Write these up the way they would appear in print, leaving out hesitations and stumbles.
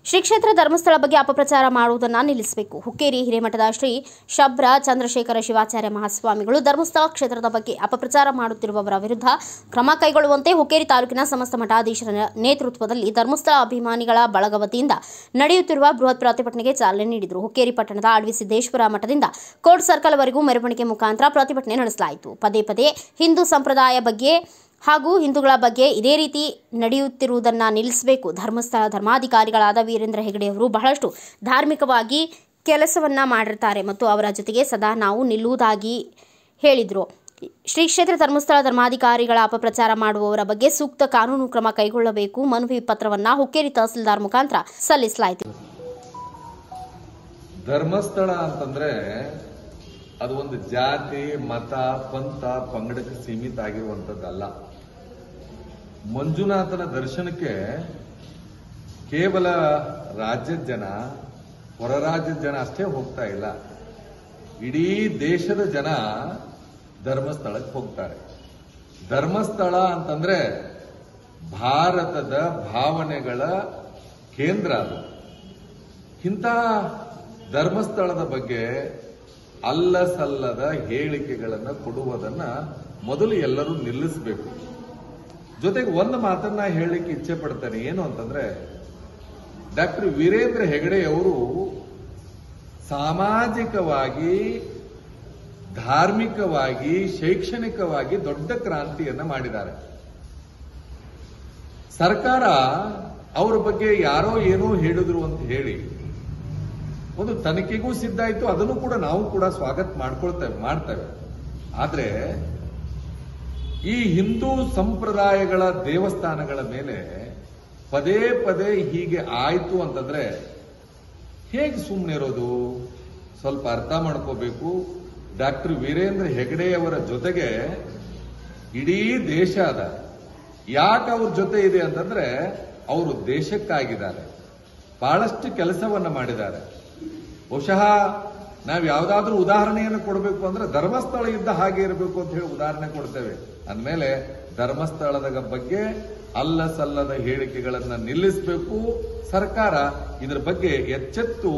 ಶ್ರೀ ಕ್ಷೇತ್ರ ಧರ್ಮಸ್ಥಳ ಬಗ್ಗೆ ಅಪಪ್ರಚಾರ ಮಾಡುವುದನ್ನು ನಿಲ್ಲಿಸಬೇಕು. ಹುಕ್ಕೇರಿ ಹಿರೇಮಠದ ಶ್ರೀ ಶಬ್ರ ಚಂದ್ರಶೇಖರ ಶಿವಾಚಾರ್ಯ ಮಹಾಸ್ವಾಮಿಗಳು ಧರ್ಮಸ್ಥಳ ಕ್ಷೇತ್ರದ ಬಗ್ಗೆ ಅಪಪ್ರಚಾರ ಮಾಡುತ್ತಿರುವವರ ವಿರುದ್ಧ ಕ್ರಮ ಕೈಗೊಳ್ಳುವಂತೆ ಹುಕ್ಕೇರಿ ತಾಲೂಕಿನ ಸಮಸ್ತ ಮಠಾಧೀಶರ ನೇತೃತ್ವದಲ್ಲಿ ಧರ್ಮಸ್ಥಳ ಅಭಿಮಾನಿಗಳ ಬಳಗ ವತಿಯಿಂದ ನಡೆಯುತ್ತಿರುವ ಬೃಹತ್ ಪ್ರತಿಭಟನೆಗೆ ಚಾಲನೆ ನೀಡಿದರು. ಹುಕ್ಕೇರಿ ಪಟ್ಟಣದ ಅಡವಿ ಸಿದ್ದೇಶ್ವರ ಮಠದಿಂದ ಕೋರ್ಟ್ ಸರ್ಕಲ್ ವರೆಗೂ ಮೆರವಣಿಗೆ ಮುಖಾಂತರ ಪ್ರತಿಭಟನೆ ನಡೆಸಲಾಯಿತು. ಪದೇ ಪದೇ ಹಿಂದೂ ಸಂಪ್ರದಾಯ ಬಗ್ಗೆ ಹಾಗೂ ಹಿಂದೂಗಳ ಬಗ್ಗೆ ಇದೇ ರೀತಿ ನಡೆಯುತ್ತಿರುವುದನ್ನು ನಿಲ್ಲಿಸಬೇಕು. ಧರ್ಮಸ್ಥಳ ಧರ್ಮಾಧಿಕಾರಿಗಳಾದ ವೀರೇಂದ್ರ ಹೆಗಡೆಯವರು ಬಹಳಷ್ಟು ಧಾರ್ಮಿಕವಾಗಿ ಕೆಲಸವನ್ನ ಮಾಡಿರ್ತಾರೆ ಮತ್ತು ಅವರ ಜೊತೆಗೆ ಸದಾ ನಾವು ನಿಲ್ಲುವುದಾಗಿ ಹೇಳಿದರು. ಶ್ರೀ ಕ್ಷೇತ್ರ ಧರ್ಮಸ್ಥಳ ಧರ್ಮಾಧಿಕಾರಿಗಳ ಅಪಪ್ರಚಾರ ಮಾಡುವವರ ಬಗ್ಗೆ ಸೂಕ್ತ ಕಾನೂನು ಕ್ರಮ ಕೈಗೊಳ್ಳಬೇಕು. ಮನವಿ ಪತ್ರವನ್ನು ಹುಕ್ಕೇರಿ ತಹಸೀಲ್ದಾರ್ ಮುಖಾಂತರ ಸಲ್ಲಿಸಲಾಯಿತು. ಧರ್ಮಸ್ಥಳ ಅಂತಂದ್ರೆ ಅದು ಒಂದು ಜಾತಿ, ಮತ, ಪಂಥ, ಪಂಗಡಕ್ಕೆ ಸೀಮಿತ ಆಗಿರುವಂತದ್ದಲ್ಲ. ಮಂಜುನಾಥನ ದರ್ಶನಕ್ಕೆ ಕೇವಲ ರಾಜ್ಯದ ಜನ, ಹೊರ ರಾಜ್ಯದ ಜನ ಅಷ್ಟೇ ಹೋಗ್ತಾ ಇಲ್ಲ. ಇಡೀ ದೇಶದ ಜನ ಧರ್ಮಸ್ಥಳಕ್ಕೆ ಹೋಗ್ತಾರೆ. ಧರ್ಮಸ್ಥಳ ಅಂತಂದ್ರೆ ಭಾರತದ ಭಾವನೆಗಳ ಕೇಂದ್ರ. ಅದು ಇಂಥ ಧರ್ಮಸ್ಥಳದ ಬಗ್ಗೆ ಅಲ್ಲಸಲ್ಲದ ಹೇಳಿಕೆಗಳನ್ನು ಕೊಡುವುದನ್ನ ಮೊದಲು ಎಲ್ಲರೂ ನಿಲ್ಲಿಸಬೇಕು. ಜೊತೆಗೆ ಒಂದು ಮಾತನ್ನ ಹೇಳಲಿಕ್ಕೆ ಇಚ್ಛೆ ಪಡ್ತೇನೆ. ಏನು ಅಂತಂದ್ರೆ, ಡಾಕ್ಟರ್ ವೀರೇಂದ್ರ ಹೆಗಡೆ ಅವರು ಸಾಮಾಜಿಕವಾಗಿ, ಧಾರ್ಮಿಕವಾಗಿ, ಶೈಕ್ಷಣಿಕವಾಗಿ ದೊಡ್ಡ ಕ್ರಾಂತಿಯನ್ನ ಮಾಡಿದ್ದಾರೆ. ಸರ್ಕಾರ ಅವರ ಬಗ್ಗೆ ಯಾರೋ ಏನೋ ಹೇಳಿದ್ರು ಅಂತ ಹೇಳಿ ಒಂದು ತನಿಖೆಗೂ ಸಿದ್ಧ ಆಯಿತು. ಅದನ್ನು ಕೂಡ ನಾವು ಕೂಡ ಸ್ವಾಗತ ಮಾಡ್ತೇವೆ. ಆದ್ರೆ ಈ ಹಿಂದೂ ಸಂಪ್ರದಾಯಗಳ ದೇವಸ್ಥಾನಗಳ ಮೇಲೆ ಪದೇ ಪದೇ ಹೀಗೆ ಆಯ್ತು ಅಂತಂದ್ರೆ ಹೇಗೆ ಸುಮ್ಮನೆ ಇರೋದು? ಸ್ವಲ್ಪ ಅರ್ಥ ಮಾಡ್ಕೋಬೇಕು. ಡಾಕ್ಟರ್ ವೀರೇಂದ್ರ ಹೆಗಡೆಯವರ ಜೊತೆಗೆ ಇಡೀ ದೇಶ ಅದ. ಯಾಕೆ ಅವ್ರ ಜೊತೆ ಇದೆ ಅಂತಂದ್ರೆ ಅವರು ದೇಶಕ್ಕಾಗಿದ್ದಾರೆ, ಬಹಳಷ್ಟು ಕೆಲಸವನ್ನ ಮಾಡಿದ್ದಾರೆ. ಬಹುಶಃ ನಾವು ಯಾವುದಾದ್ರೂ ಉದಾಹರಣೆಯನ್ನು ಕೊಡಬೇಕು ಅಂದ್ರೆ ಧರ್ಮಸ್ಥಳ ಇದ್ದ ಹಾಗೆ ಇರಬೇಕು ಅಂತ ಹೇಳಿ ಉದಾಹರಣೆ ಕೊಡ್ತೇವೆ. ಅಂದಮೇಲೆ ಧರ್ಮಸ್ಥಳದ ಬಗ್ಗೆ ಅಲ್ಲಸಲ್ಲದ ಹೇಳಿಕೆಗಳನ್ನ ನಿಲ್ಲಿಸಬೇಕು. ಸರ್ಕಾರ ಇದರ ಬಗ್ಗೆ ಎಚ್ಚೆತ್ತು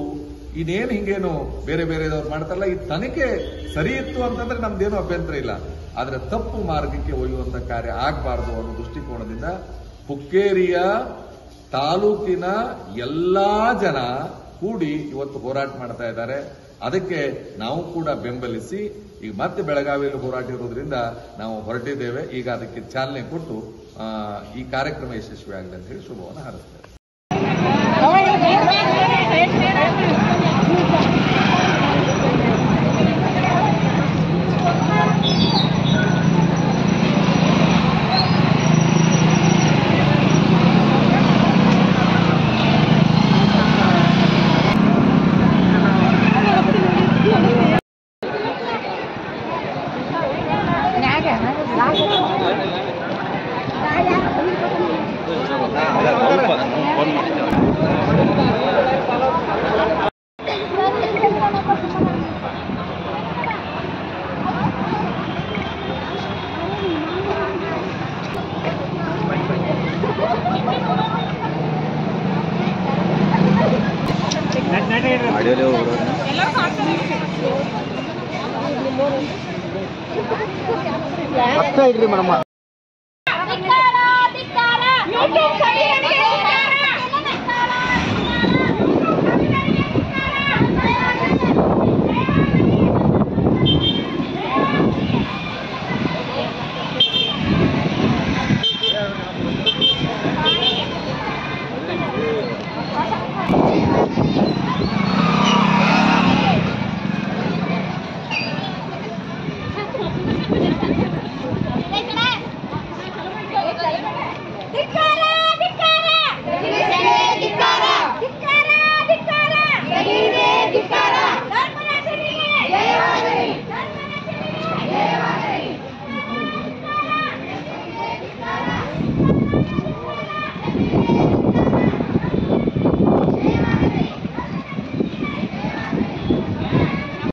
ಇನ್ನೇನು ಹಿಂಗೇನು ಬೇರೆ ಬೇರೆದವ್ರು ಮಾಡ್ತಾರಲ್ಲ, ಈ ತನಿಖೆ ಸರಿ ಇತ್ತು ಅಂತಂದ್ರೆ ನಮ್ದೇನು ಅಭ್ಯಂತರ ಇಲ್ಲ. ಆದ್ರೆ ತಪ್ಪು ಮಾರ್ಗಕ್ಕೆ ಒಯ್ಯುವಂತ ಕಾರ್ಯ ಆಗಬಾರದು ಅನ್ನೋ ದೃಷ್ಟಿಕೋನದಿಂದ ಹುಕ್ಕೇರಿಯ ತಾಲೂಕಿನ ಎಲ್ಲಾ ಜನ ಕೂಡಿ ಇವತ್ತು ಹೋರಾಟ ಮಾಡ್ತಾ ಇದ್ದಾರೆ. ಅದಕ್ಕೆ ನಾವು ಕೂಡ ಬೆಂಬಲಿಸಿ ಈಗ ಮತ್ತೆ ಬೆಳಗಾವಿಯಲ್ಲಿ ಹೋರಾಟ ಇರೋದ್ರಿಂದ ನಾವು ಹೊರಟಿದ್ದೇವೆ. ಈಗ ಅದಕ್ಕೆ ಚಾಲನೆ ಕೊಟ್ಟು ಈ ಕಾರ್ಯಕ್ರಮ ಯಶಸ್ವಿಯಾಗಲಿ ಅಂತ ಹೇಳಿ ಶುಭವನ್ನು ಹಾರೈಸ್ತೇವೆ.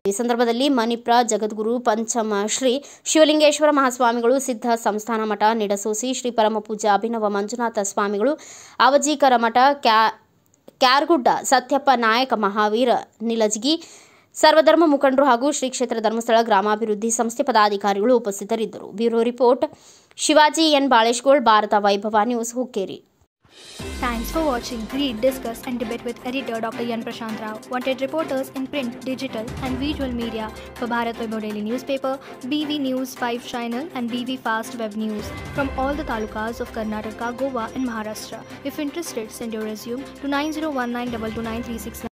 ಈ ಸಂದರ್ಭದಲ್ಲಿ ಮಣಿಪ್ರ ಜಗದ್ಗುರು ಪಂಚಮ ಶ್ರೀ ಶಿವಲಿಂಗೇಶ್ವರ ಮಹಾಸ್ವಾಮಿಗಳು, ಸಿದ್ಧ ಸಂಸ್ಥಾನ ಮಠ ನಿಡಸೋಸಿ ಶ್ರೀ ಪರಮಪೂಜ್ಯ ಅಭಿನವ ಮಂಜುನಾಥ ಸ್ವಾಮಿಗಳು, ಅವಜೀಕರ ಮಠ ಕ್ಯಾರಗುಡ್ಡ ಸತ್ಯಪ್ಪ ನಾಯಕ ಮಹಾವೀರ ನಿಲಜಗಿ ಸರ್ವಧರ್ಮ ಮುಖಂಡರು ಹಾಗೂ ಶ್ರೀ ಕ್ಷೇತ್ರ ಧರ್ಮಸ್ಥಳ ಗ್ರಾಮಾಭಿವೃದ್ಧಿ ಸಂಸ್ಥೆ ಪದಾಧಿಕಾರಿಗಳು ಉಪಸ್ಥಿತರಿದ್ದರು. Bureau report Shivaji N Baleshgol, Bharat Vaibhav news, Hukkeri. Thanks for watching. Read, discuss and debate with editor Dr. Yan Prashant Rao. Wanted reporters in print, digital and visual media for Bharat Vaibhav Daily Newspaper, BV News 5 Channel and BV Fast Web News from all the talukas of Karnataka, Goa and Maharashtra. If interested, send your resume to 9019229369.